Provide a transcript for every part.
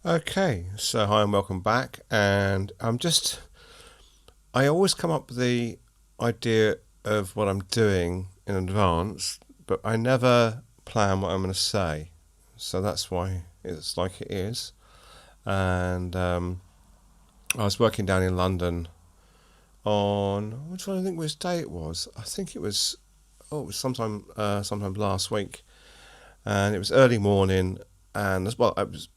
Okay, so hi and welcome back. And I always come up with the idea of what I'm doing in advance, but I never plan what I'm going to say. So that's why it's like it is. And I was working down in London on, which one I think which day it was. I think it was sometime last week. And it was early morning, and as well, it was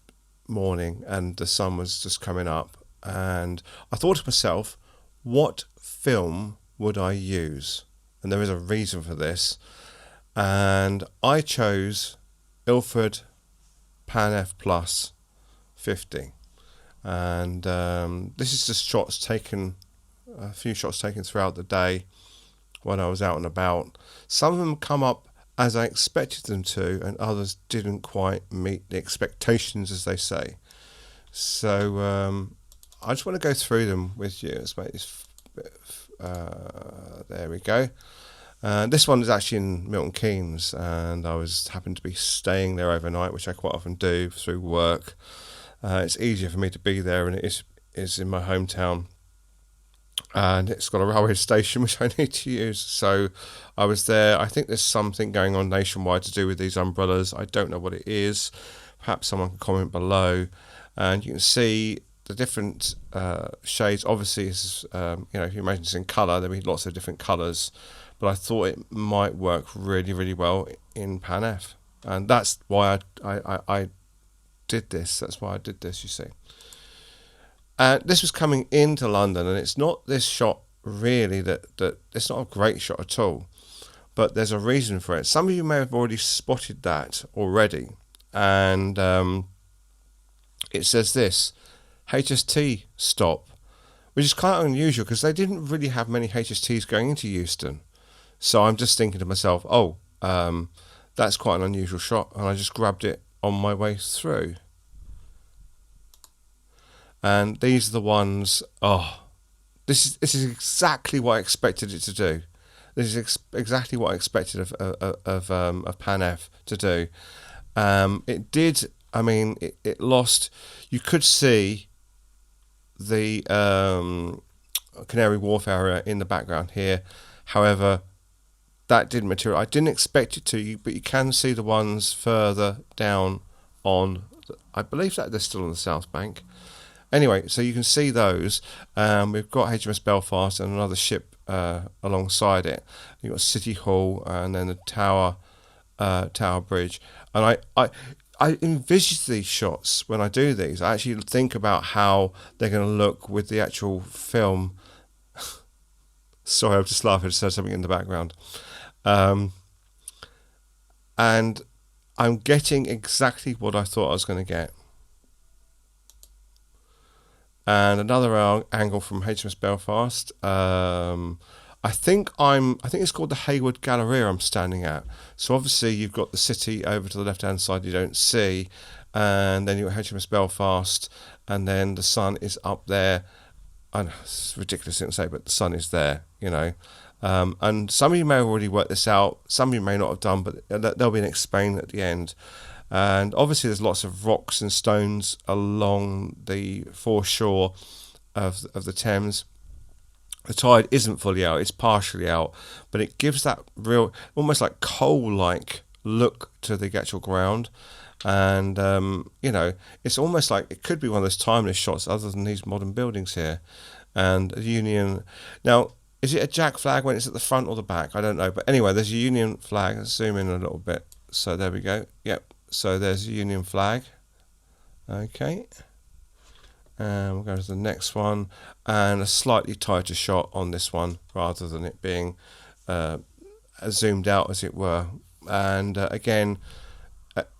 morning and the sun was just coming up, and I thought to myself, what film would I use? And there is a reason for this, and I chose Ilford Pan F Plus 50, and this is just a few shots taken throughout the day when I was out and about. Some of them come up as I expected them to, and others didn't quite meet the expectations, as they say. So I just want to go through them with you. Let's make this. There we go. This one is actually in Milton Keynes, and I happened to be staying there overnight, which I quite often do through work. It's easier for me to be there, and it is in my hometown. And it's got a railway station which I need to use. So I was there. I think there's something going on nationwide to do with these umbrellas. I don't know what it is. Perhaps someone can comment below. And you can see the different shades. Obviously, if you imagine it's in colour, there'll be lots of different colours. But I thought it might work really, really well in Pan F. And that's why I did this. That's why I did this, you see. This was coming into London, and it's not this shot really that it's not a great shot at all, but there's a reason for it. Some of you may have already spotted that already, and it says this, HST stop, which is quite unusual because they didn't really have many HSTs going into Euston. So I'm just thinking to myself, that's quite an unusual shot, and I just grabbed it on my way through. And these are the ones. This is exactly what I expected it to do. This is exactly what I expected of Pan F to do. It did. I mean, it lost. You could see the Canary Wharf area in the background here. However, that didn't materialize. I didn't expect it to, but you can see the ones further down on. I believe that they're still on the South Bank. Anyway, so you can see those. We've got HMS Belfast and another ship alongside it. You've got City Hall and then the Tower Bridge. And I envisage these shots when I do these. I actually think about how they're going to look with the actual film. Sorry, I'm just laughing. I just heard something in the background. And I'm getting exactly what I thought I was going to get. And another angle from HMS Belfast. I think it's called the Hayward Galleria I'm standing at. So obviously you've got the city over to the left hand side you don't see, and then you've got HMS Belfast, and then the sun is up there. I know it's ridiculous to say, but the sun is there, and some of you may have already worked this out, some of you may not have done, but there'll be an explain at the end. And obviously there's lots of rocks and stones along the foreshore of the Thames. The tide isn't fully out, it's partially out, but it gives that real, almost like coal-like look to the actual ground. And, it's almost like it could be one of those timeless shots other than these modern buildings here. And Union... Now, is it a Jack flag when it's at the front or the back? I don't know. But anyway, there's a Union flag. Let's zoom in a little bit. So there we go. Yep. So there's a Union flag. Okay. And we'll go to the next one. And a slightly tighter shot on this one rather than it being zoomed out, as it were. And again,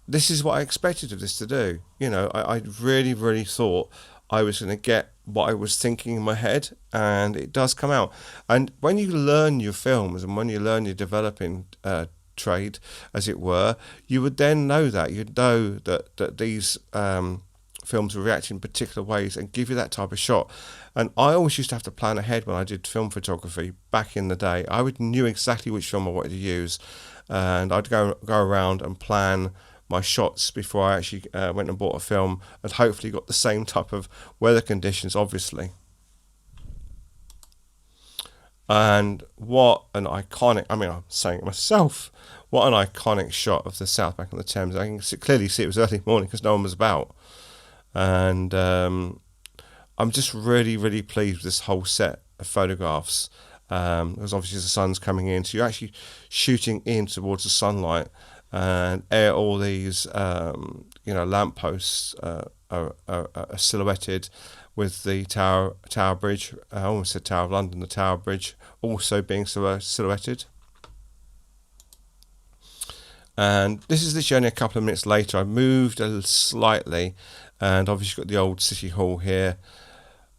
this is what I expected of this to do. I really, really thought I was going to get what I was thinking in my head, and it does come out. And when you learn your films and when you learn your developing trade, as it were, you would then know that. You'd know that these films will react in particular ways and give you that type of shot. And I always used to have to plan ahead when I did film photography back in the day. I knew exactly which film I wanted to use, and I'd go around and plan my shots before I actually went and bought a film, and hopefully got the same type of weather conditions, obviously. And what an iconic, I mean, I'm saying it myself, what an iconic shot of the South Bank of the Thames. I can clearly see it was early morning because no one was about. And I'm just really, really pleased with this whole set of photographs. Because obviously the sun's coming in, so you're actually shooting in towards the sunlight, and all these lampposts are silhouetted with the Tower Bridge. I almost said Tower of London, the Tower Bridge also being silhouetted. And this is literally only a couple of minutes later. I moved slightly, and obviously got the old City Hall here.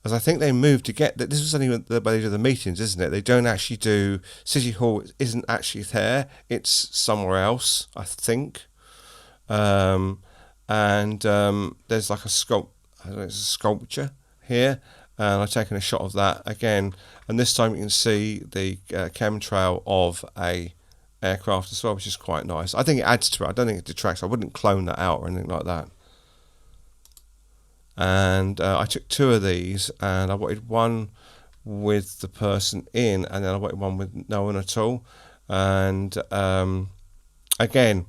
As I think they moved to get that. This was only the way they do the meetings, isn't it? They don't actually do City Hall. Isn't actually there. It's somewhere else, I think. There's like a sculpture here, and I've taken a shot of that again. And this time you can see the chemtrail of a aircraft as well, which is quite nice. I think it adds to it. I don't think it detracts. I wouldn't clone that out or anything like that. And I took two of these, and I wanted one with the person in, and then I wanted one with no one at all. And again,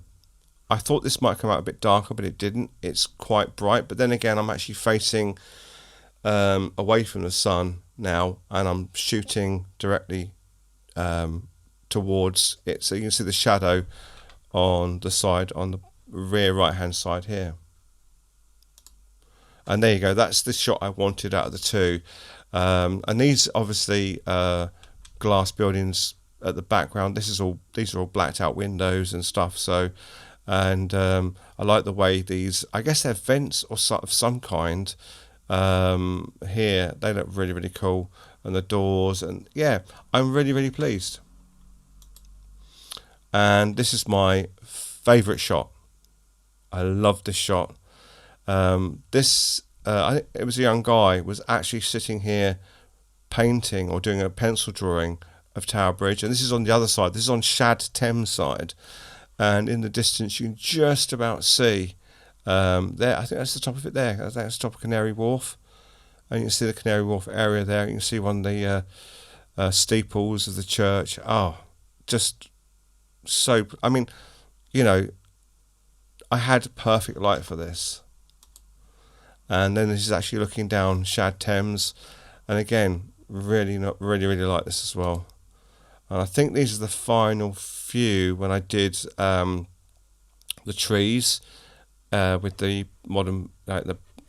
I thought this might come out a bit darker, but it didn't. It's quite bright, but then again, I'm actually facing away from the sun now, and I'm shooting directly towards it, so you can see the shadow on the side, on the rear right hand side here. And there you go, that's the shot I wanted out of the two. And these obviously glass buildings at the background. These are all blacked out windows and stuff. So, and I like the way these, I guess they're vents or of some kind here. They look really, really cool. And the doors, and yeah, I'm really, really pleased. And this is my favourite shot. I love this shot. I think it was a young guy was actually sitting here painting or doing a pencil drawing of Tower Bridge, and this is on the other side. This is on Shad Thames side, and in the distance you can just about see there. I think that's the top of it there. I think that's the top of Canary Wharf, and you can see the Canary Wharf area there. You can see one of the steeples of the church. Oh, just so. I mean, I had perfect light for this. And then this is actually looking down Shad Thames, and again, really like this as well. And I think these are the final few when I did the trees with the modern,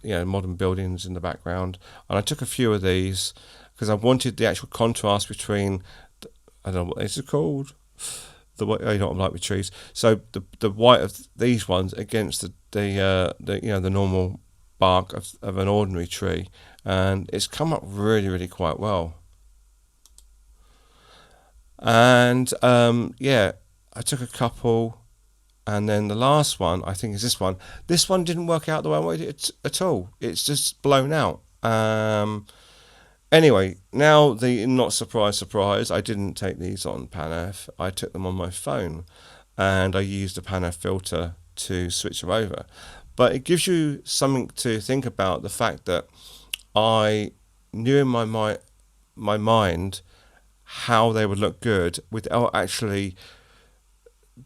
modern buildings in the background. And I took a few of these because I wanted the actual contrast between, I don't know what these are called. You know what I'm like with trees. So the white of these ones against the normal bark of an ordinary tree, and it's come up really quite well. And I took a couple, and then the last one I think is this one. This one didn't work out the way I wanted it at all. It's just blown out. Anyway, now the not surprise, I didn't take these on Pan F. I took them on my phone, and I used a Pan F filter to switch them over. But it gives you something to think about, the fact that I knew in my mind how they would look good without actually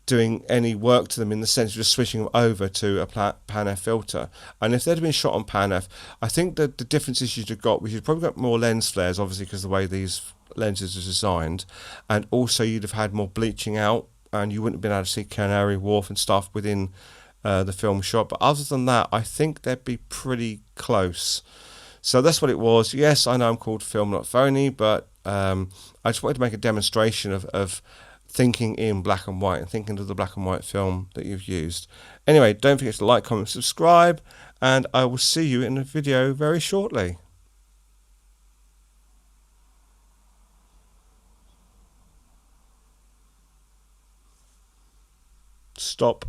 doing any work to them, in the sense of just switching them over to a Pan F filter. And if they'd been shot on Pan F, I think that the differences you'd have got, you'd probably got more lens flares, obviously, because of the way these lenses are designed, and also you'd have had more bleaching out, and you wouldn't have been able to see Canary Wharf and stuff within the film shot. But other than that, I think they'd be pretty close. So that's what it was. Yes, I know I'm called Film Not Phony, but I just wanted to make a demonstration of thinking in black and white and thinking of the black and white film that you've used. Anyway, don't forget to like, comment, subscribe, and I will see you in a video very shortly. Stop.